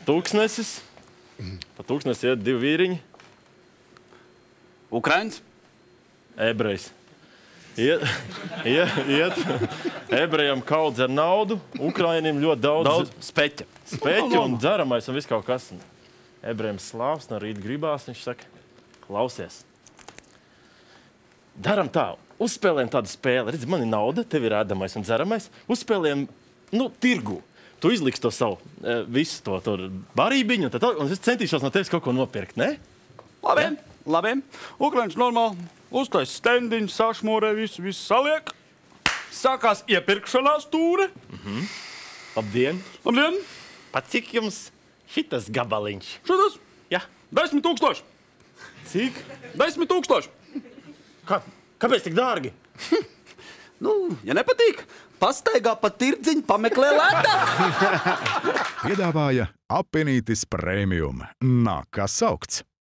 tūkstnesis. Pa tūkstnesi iet 2 vīriņi. Ukraiņas. Ebrejs. Iet ebrejam kaudz ar naudu, Ukrainim ļoti daudz speķa. Speķi un dzeramais un viss kaut kas. Ebrejam slāvs, no rīt gribās, viņš saka, klausies. Daram tā, uzspēlējam tādu spēli. Redzi, man ir nauda, tev ir ēdamais un dzeramais. Uzspēlējam, tirgu. Tu izliksi to savu, visu to barībiņu, un es centīšos no tevis kaut ko nopirkt, ne? Labi. Ukraiņš normāli. Uztais stendiņu, sašmorē visu saliek. Sākās iepirkšanās tūre. Labdien. Labdien. Pat cik jums šitas gabaliņš? Šitas? Jā. 10 000. Cik? 10 000. Kāpēc tik dārgi? Ja nepatīk, pastaigā pa tirdziņu, pameklē lētāk. Piedāvāja Apinītis Premium. Nāk kā saukts.